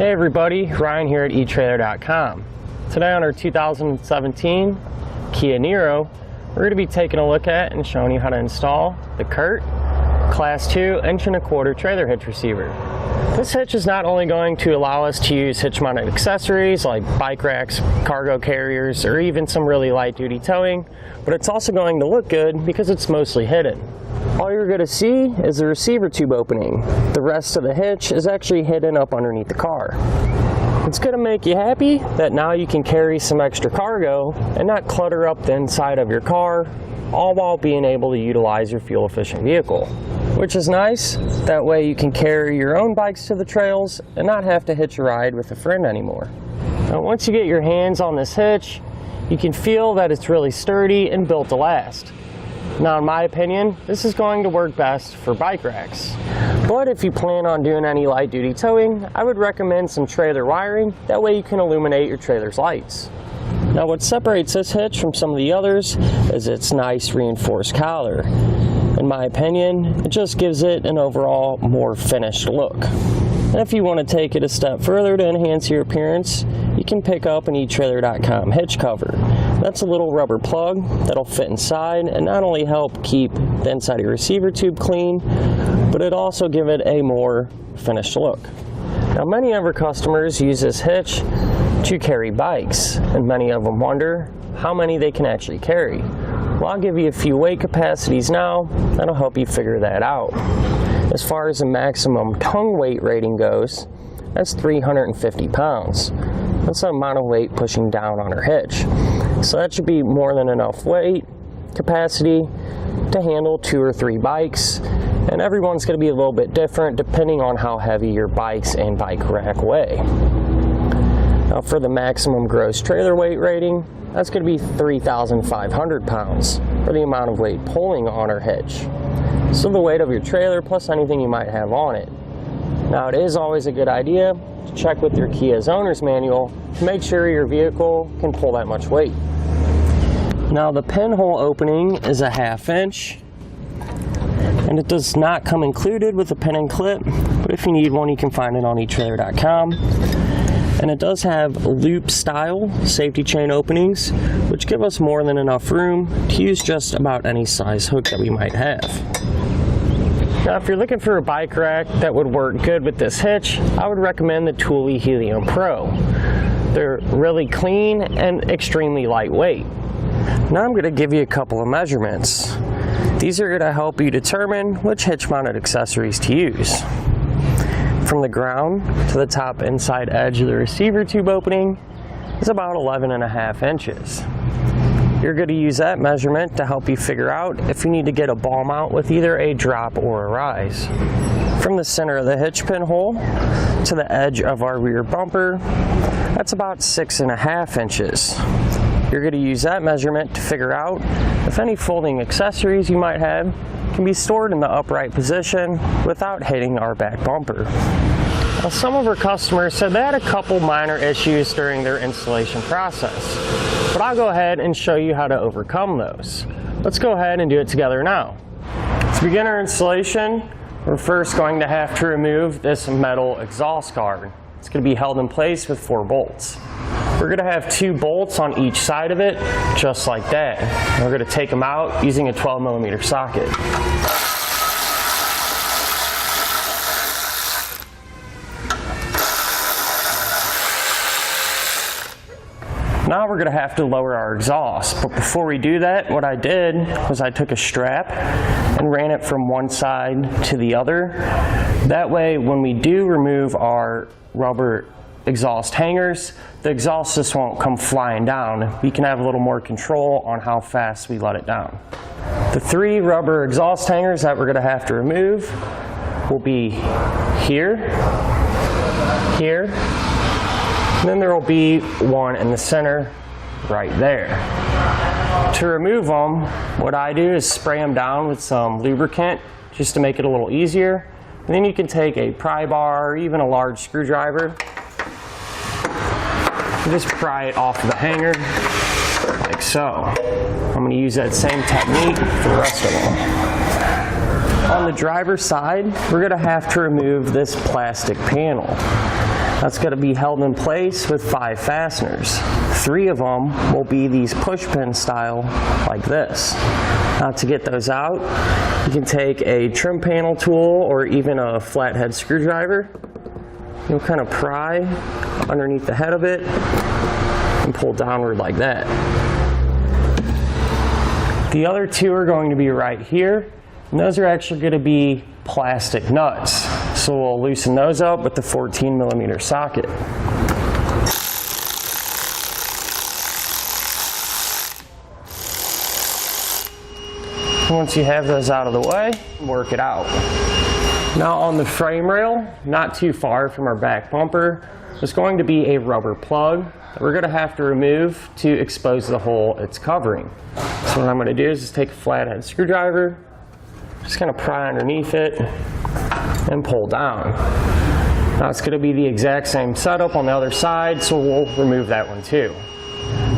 Hey everybody, Ryan here at etrailer.com. Today on our 2017 Kia Niro, we're going to be taking a look at and showing you how to install the Curt Class 2 1.25" trailer hitch receiver. This hitch is not only going to allow us to use hitch-mounted accessories like bike racks, cargo carriers, or even some really light-duty towing, but it's also going to look good because it's mostly hidden. All you're going to see is the receiver tube opening. The rest of the hitch is actually hidden up underneath the car. It's going to make you happy that now you can carry some extra cargo and not clutter up the inside of your car, all while being able to utilize your fuel-efficient vehicle. Which is nice, that way you can carry your own bikes to the trails and not have to hitch a ride with a friend anymore. Now once you get your hands on this hitch, you can feel that it's really sturdy and built to last. Now in my opinion, this is going to work best for bike racks. But if you plan on doing any light duty towing, I would recommend some trailer wiring, that way you can illuminate your trailer's lights. Now what separates this hitch from some of the others is its nice reinforced collar. In my opinion, it just gives it an overall more finished look. And if you want to take it a step further to enhance your appearance, you can pick up an etrailer.com hitch cover. That's a little rubber plug that'll fit inside and not only help keep the inside of your receiver tube clean, but it also give it a more finished look. Now many of our customers use this hitch to carry bikes, and many of them wonder how many they can actually carry. Well, I'll give you a few weight capacities now that'll help you figure that out. As far as the maximum tongue weight rating goes, that's 350 pounds. That's the amount of weight pushing down on our hitch. So that should be more than enough weight capacity to handle 2 or 3 bikes. And everyone's going to be a little bit different depending on how heavy your bikes and bike rack weigh. Now for the maximum gross trailer weight rating, that's going to be 3,500 pounds for the amount of weight pulling on our hitch. So the weight of your trailer plus anything you might have on it. Now it is always a good idea to check with your Kia's owner's manual to make sure your vehicle can pull that much weight. Now the pinhole opening is a 1/2 inch. And it does not come included with a pin and clip, but if you need one you can find it on etrailer.com. And it does have loop style safety chain openings, which give us more than enough room to use just about any size hook that we might have. Now if you're looking for a bike rack that would work good with this hitch, I would recommend the Thule Helium Pro. They're really clean and extremely lightweight. Now I'm going to give you a couple of measurements. These are going to help you determine which hitch mounted accessories to use. From the ground to the top inside edge of the receiver tube opening is about 11.5 inches. You're going to use that measurement to help you figure out if you need to get a ball mount with either a drop or a rise. From the center of the hitch pinhole to the edge of our rear bumper, that's about 6.5 inches. You're going to use that measurement to figure out if any folding accessories you might have can be stored in the upright position without hitting our back bumper. Now, some of our customers said they had a couple minor issues during their installation process, but I'll go ahead and show you how to overcome those. Let's go ahead and do it together now. To begin our installation, we're first going to have to remove this metal exhaust guard. It's going to be held in place with 4 bolts. We're going to have 2 bolts on each side of it, just like that. And we're going to take them out using a 12mm socket. Now we're going to have to lower our exhaust, but before we do that, what I did was I took a strap and ran it from one side to the other. That way when we do remove our rubber exhaust hangers, the exhaust just won't come flying down. We can have a little more control on how fast we let it down. The 3 rubber exhaust hangers that we're going to have to remove will be here, here, and then there will be one in the center right there. To remove them, what I do is spray them down with some lubricant just to make it a little easier. And then you can take a pry bar or even a large screwdriver and just pry it off of the hanger like so. I'm going to use that same technique for the rest of them. On the driver's side, we're going to have to remove this plastic panel. That's going to be held in place with 5 fasteners. 3 of them will be these push pin style like this. Now to get those out, you can take a trim panel tool or even a flathead screwdriver. You'll kind of pry underneath the head of it and pull downward like that. The other 2 are going to be right here, and those are actually going to be plastic nuts. So we'll loosen those up with the 14mm socket. Once you have those out of the way, work it out. Now on the frame rail, not too far from our back bumper, there's going to be a rubber plug that we're going to have to remove to expose the hole it's covering. So what I'm going to do is just take a flathead screwdriver, just kind of pry underneath it and pull down. Now it's going to be the exact same setup on the other side, so we'll remove that one too.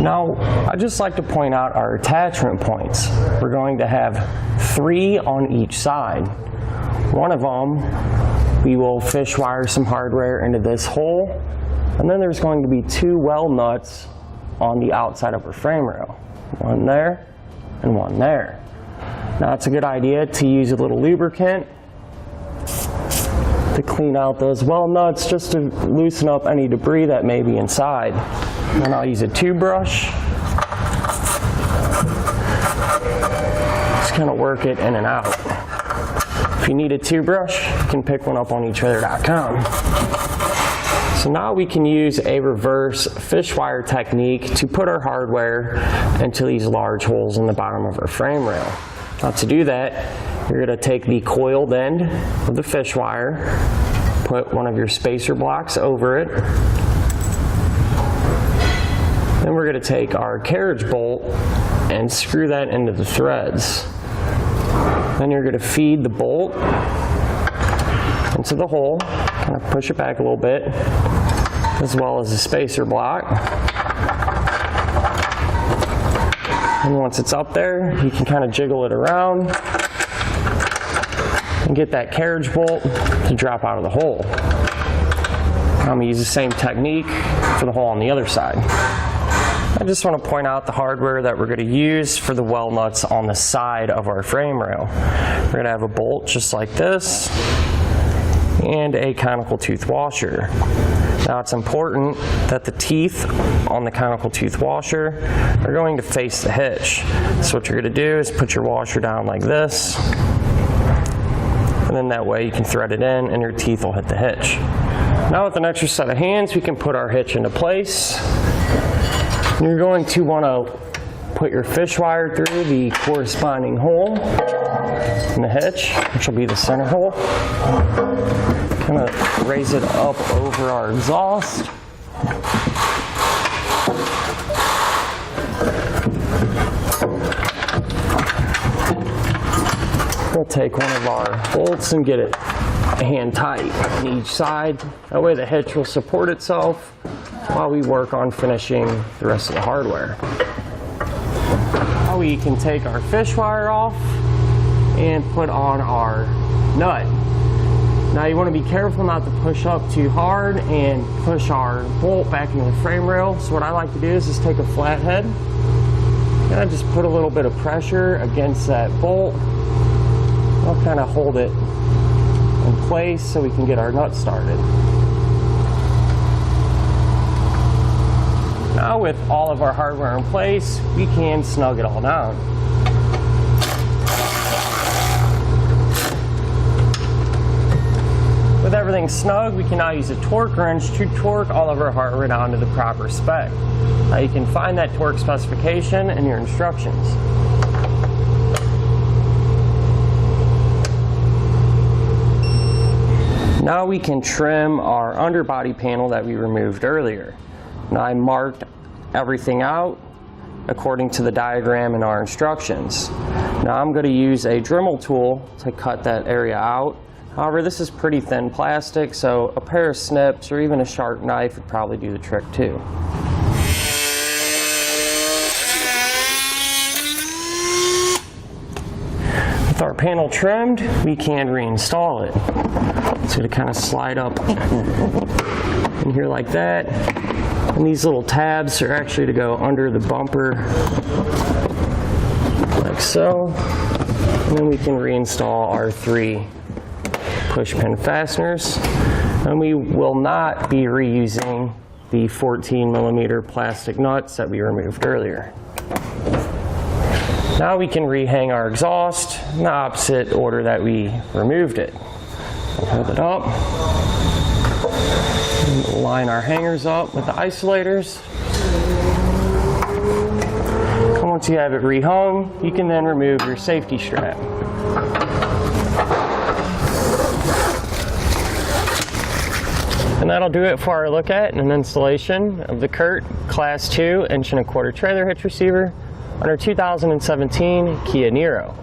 Now, I'd just like to point out our attachment points. We're going to have 3 on each side. One of them, we will fish wire some hardware into this hole, and then there's going to be 2 well nuts on the outside of our frame rail. One there and one there. Now it's a good idea to use a little lubricant to clean out those well nuts, just to loosen up any debris that may be inside. And I'll use a tube brush. Just kind of work it in and out. If you need a tube brush, you can pick one up on etrailer.com. So now we can use a reverse fish wire technique to put our hardware into these large holes in the bottom of our frame rail. Now to do that, you're going to take the coiled end of the fish wire, put one of your spacer blocks over it. Then we're going to take our carriage bolt and screw that into the threads. Then you're going to feed the bolt into the hole, kind of push it back a little bit, as well as the spacer block. And once it's up there, you can kind of jiggle it around and get that carriage bolt to drop out of the hole. I'm going to use the same technique for the hole on the other side. I just want to point out the hardware that we're going to use for the well nuts on the side of our frame rail. We're going to have a bolt just like this and a conical tooth washer. Now it's important that the teeth on the conical tooth washer are going to face the hitch. So what you're going to do is put your washer down like this, and then that way you can thread it in and your teeth will hit the hitch. Now with an extra set of hands, we can put our hitch into place. You're going to want to put your fish wire through the corresponding hole in the hitch, which will be the center hole. Kind of raise it up over our exhaust. We'll take one of our bolts and get it hand tight on each side. That way the hitch will support itself while we work on finishing the rest of the hardware. Now we can take our fish wire off and put on our nut. Now you want to be careful not to push up too hard and push our bolt back into the frame rail. So what I like to do is just take a flathead and I just put a little bit of pressure against that bolt. I'll kind of hold it in place so we can get our nut started. Now with all of our hardware in place, we can snug it all down. With everything snug, we can now use a torque wrench to torque all of our hardware down to the proper spec. Now you can find that torque specification in your instructions. Now we can trim our underbody panel that we removed earlier. Now I marked everything out according to the diagram in our instructions. Now I'm going to use a Dremel tool to cut that area out. However, this is pretty thin plastic, so a pair of snips or even a sharp knife would probably do the trick too. With our panel trimmed, we can reinstall it. So to kind of slide up in here like that. And these little tabs are actually to go under the bumper, like so. And then we can reinstall our 3 push pin fasteners. And we will not be reusing the 14mm plastic nuts that we removed earlier. Now we can rehang our exhaust in the opposite order that we removed it. We'll hold it up. And line our hangers up with the isolators. And once you have it rehung, you can then remove your safety strap. And that'll do it for our look at and an installation of the Curt Class 2 1.25" trailer hitch receiver on our 2017 Kia Niro.